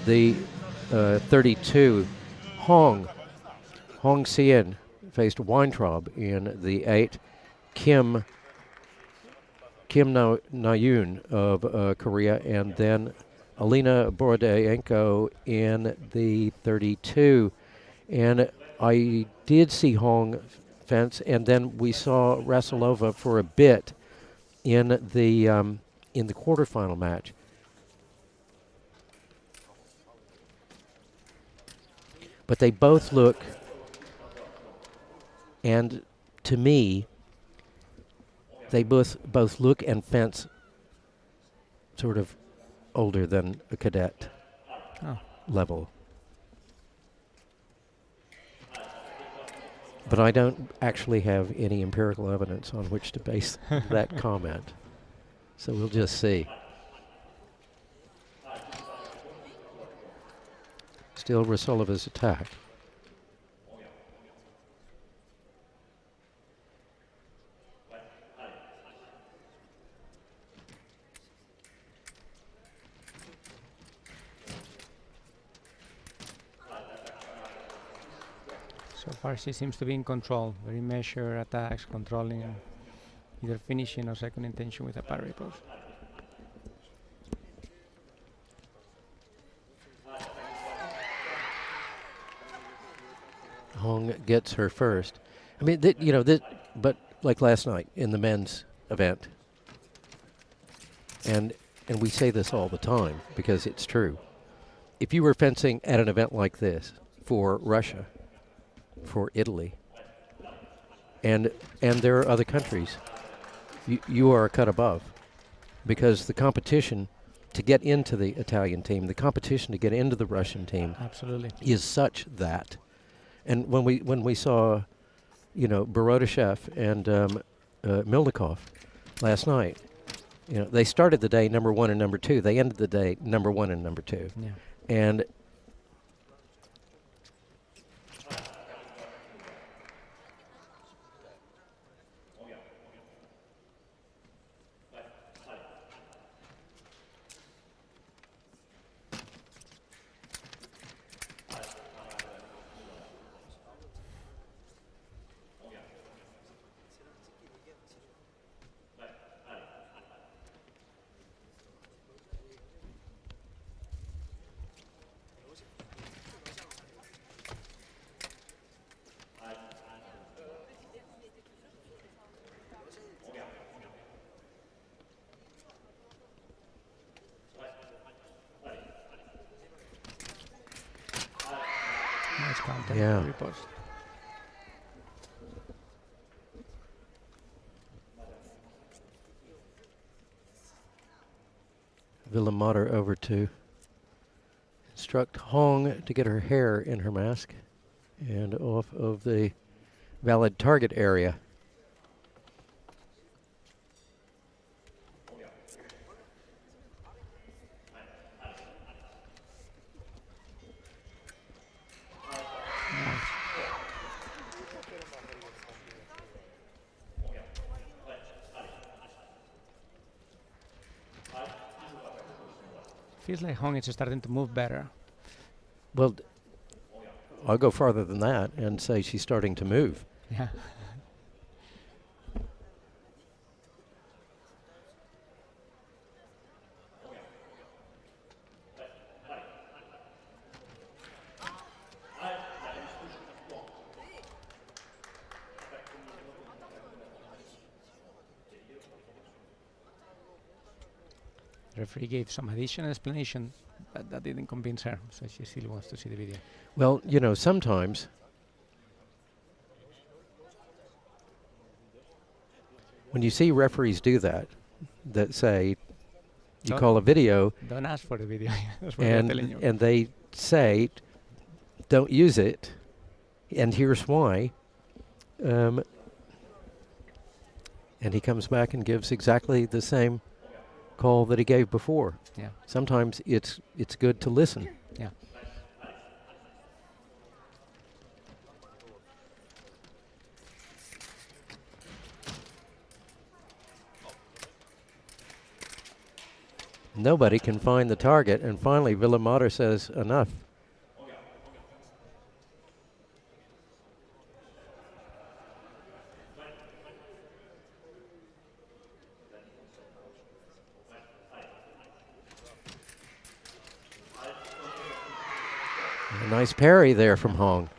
the 32, Hong Sien faced Weintraub in the 8. Kim Na-yoon of Korea, and then Alina Borodayenko in the 32. And I did see Hong fence, and then we saw RASSOLOVA for a bit in the quarterfinal match. But they both look, and to me, they both look and fence sort of older than a cadet level. But I don't actually have any empirical evidence on which to base that comment. So we'll just see. Still RASSOLOVA's attack. So far she seems to be in control. Very measured attacks, controlling either finishing or second intention with a parry post. Hong gets her first. I mean, but like last night in the men's event, and we say this all the time because it's true. If you were fencing at an event like this for Russia, for Italy, and there are other countries, you are a cut above, because the competition to get into the Italian team, the competition to get into the Russian team, absolutely, is such that. And when we saw, Borodishev and Milnikov last night, they started the day number 1 and number 2. They ended the day number 1 and number 2. Yeah. And nice counter. Yeah. Repost. Villamater over to instruct Hong to get her hair in her mask and off of the valid target area. Feels like Hong is starting to move better. Well, I'll go farther than that and say she's starting to move. Yeah. The referee gave some additional explanation, but that didn't convince her, so she still wants to see the video. Well, sometimes when you see referees do that say, you call a video, don't ask for the video. That's what I'm telling you. and they say, don't use it, and here's why. And he comes back and gives exactly the same call that he gave before. Yeah. Sometimes it's good to listen. Yeah. nobody can find the target, and finally Villamater says enough. A nice parry there from Hong.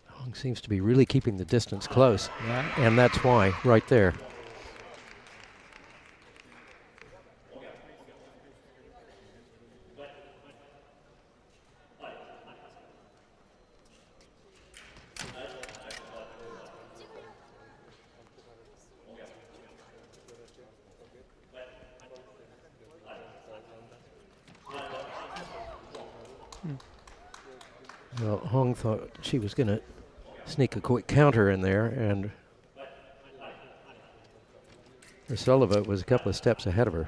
Hong seems to be really keeping the distance close. Yeah. And that's why, right there. Well, Hong thought she was going to sneak a quick counter in there, and RASSOLOVA was a couple of steps ahead of her.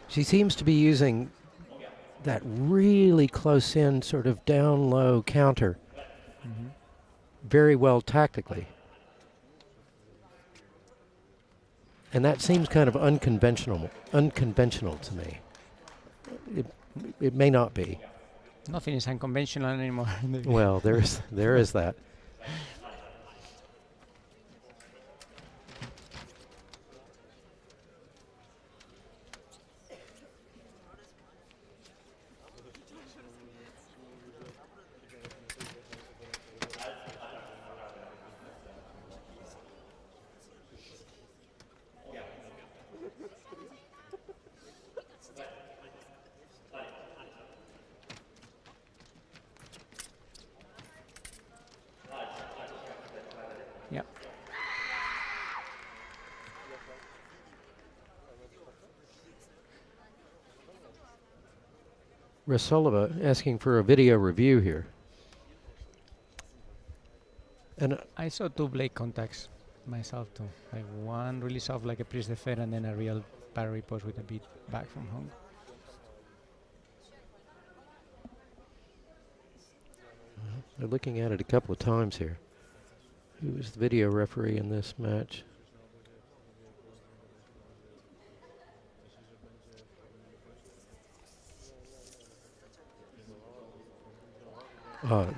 She seems to be using that really close in sort of down low counter very well tactically. And that seems kind of unconventional to me. It may not be. Nothing is unconventional anymore. Well, there is that. Yep. RASSOLOVA asking for a video review here. And I saw two blade contacts myself too. Like one really soft like a prise de fer, and then a real parry post with a beat back from Hong. they're looking at it a couple of times here. Who was the video referee in this match?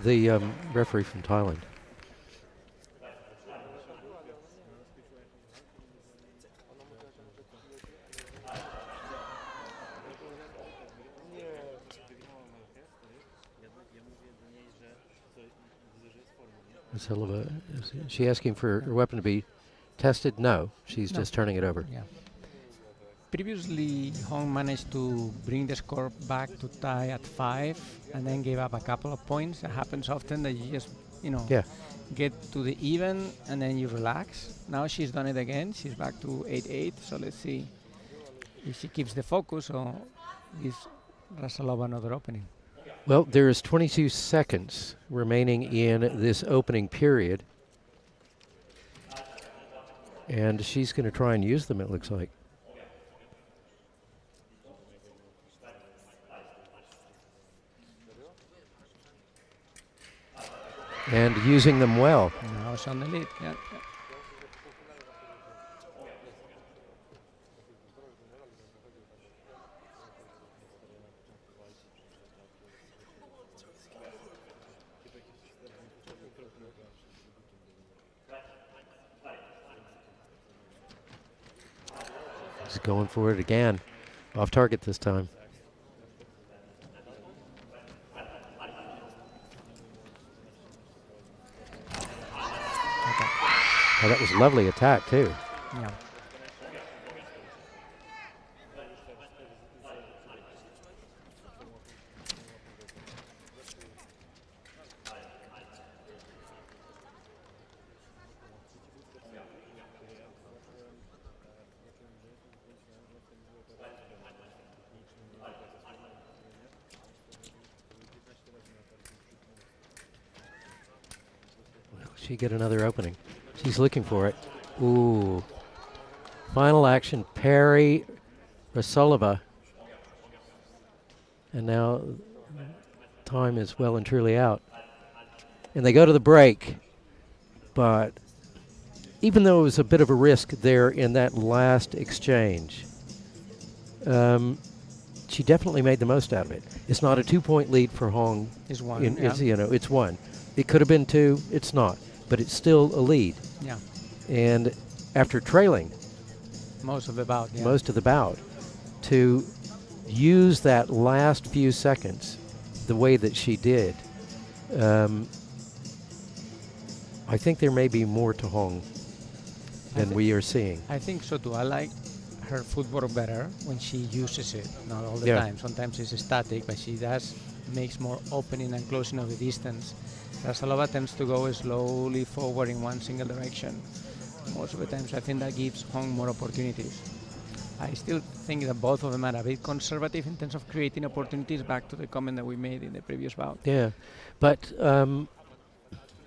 The referee from Thailand. RASSOLOVA, is she asking for her weapon to be tested? No, she's just turning it over. Yeah. Previously, Hong managed to bring the score back to tie at 5 and then gave up a couple of points. That happens often, that you just, get to the even and then you relax. Now she's done it again. She's back to 8-8. So let's see if she keeps the focus or gives RASSOLOVA another opening. Well, there is 22 seconds remaining in this opening period. And she's going to try and use them, it looks like. And using them well. Now it's on the lead. Yeah. She's going for it again. Off target this time. Oh, that was a lovely attack, too. Yeah. Will she get another opening? She's looking for it. Ooh. Final action, parry, RASSOLOVA. And now time is well and truly out. And they go to the break. But even though it was a bit of a risk there in that last exchange, she definitely made the most out of it. It's not a 2-point lead for Hong. It's one. It's one. It could have been 2. It's not. But it's still a lead. Yeah. And after trailing Most of the bout. Yeah. most of the bout, to use that last few seconds the way that she did, I think there may be more to Hong than we are seeing. I think so too. I like her footwork better when she uses it, not all the time. Sometimes it's static, but she does makes more opening and closing of the distance. RASSOLOVA tends to go slowly forward in one single direction. Most of the times I think that gives Hong more opportunities. I still think that both of them are a bit conservative in terms of creating opportunities, back to the comment that we made in the previous bout. Yeah, but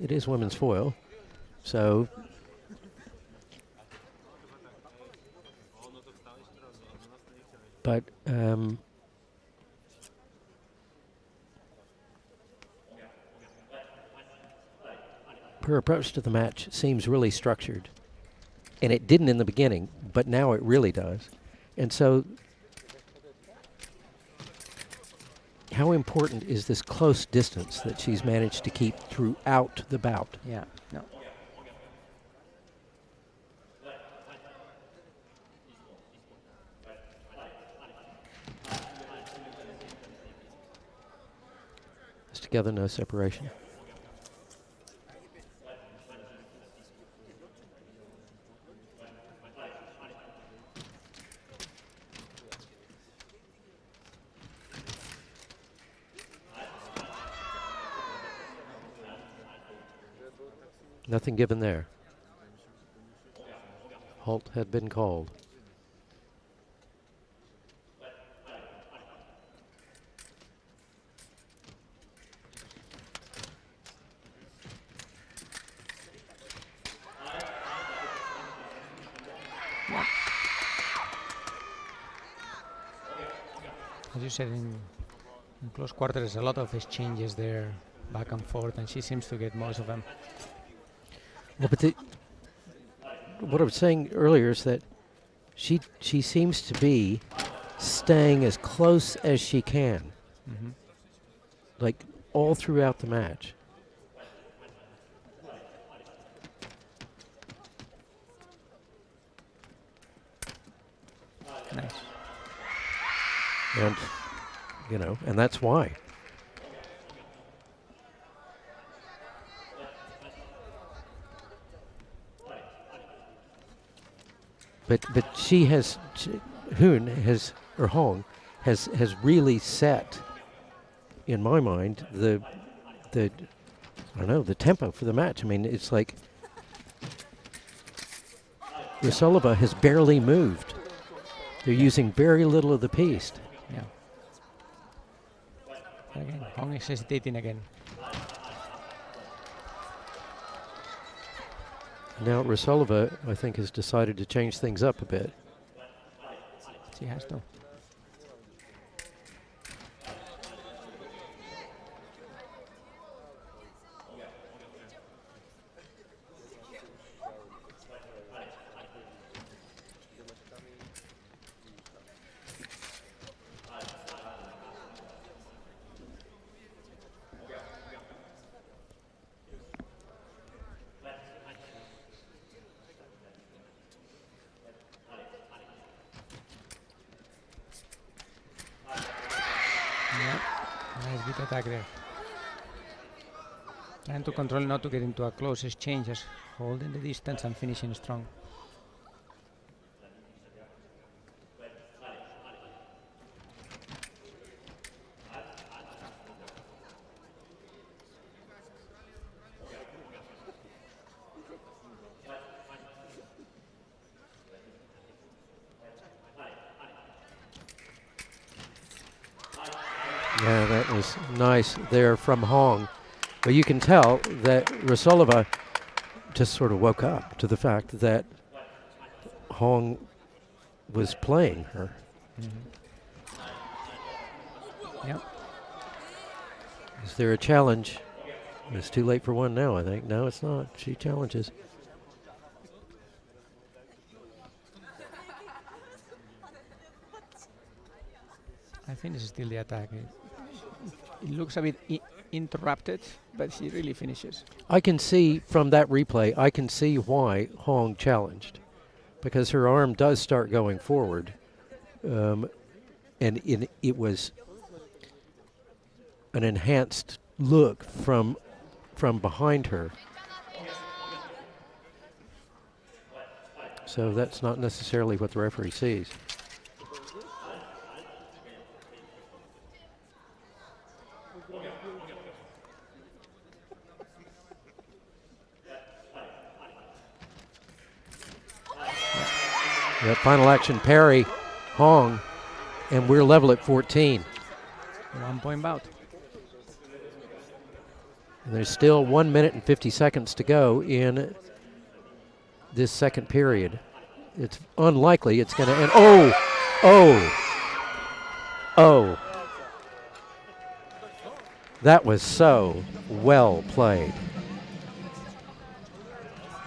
it is women's foil, so but her approach to the match seems really structured. And it didn't in the beginning, but now it really does. And so how important is this close distance that she's managed to keep throughout the bout? Yeah, no. It's together, no separation. Nothing given there. Halt had been called. As you said, in close quarters, a lot of exchanges there, back and forth, and she seems to get most of them. Well, but what I was saying earlier is that she seems to be staying as close as she can, like all throughout the match. Nice. And, and that's why. But Hong has really set, in my mind, the tempo for the match. I mean, it's like RASSOLOVA has barely moved. They're using very little of the piece. Yeah. Again, Hong is hesitating again. Now RASSOLOVA, I think, has decided to change things up a bit. She has to. Nice bit attack there. Trying to control not to get into a close exchange, just holding the distance and finishing strong. Yeah, that was nice there from Hong. But you can tell that RASSOLOVA just sort of woke up to the fact that Hong was playing her. Yep. Is there a challenge? It's too late for one now, I think. No, it's not. She challenges. I think this is still the attack. It looks a bit interrupted, but she really finishes. I can see from that replay, I can see why Hong challenged, because her arm does start going forward, and it was an enhanced look from behind her. So that's not necessarily what the referee sees. Yep, final action, parry, Hong, and we're level at 14. 1 point bout. And there's still 1 minute and 50 seconds to go in this second period. It's unlikely it's going to end. Oh! That was so well played.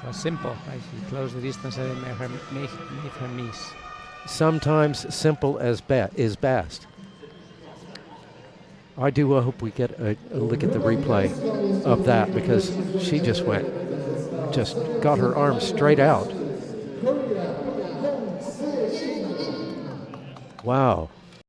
It was simple. Right? She closed the distance and made her miss. Sometimes simple is best. I do hope we get a look at the replay of that, because she just got her arm straight out. Wow.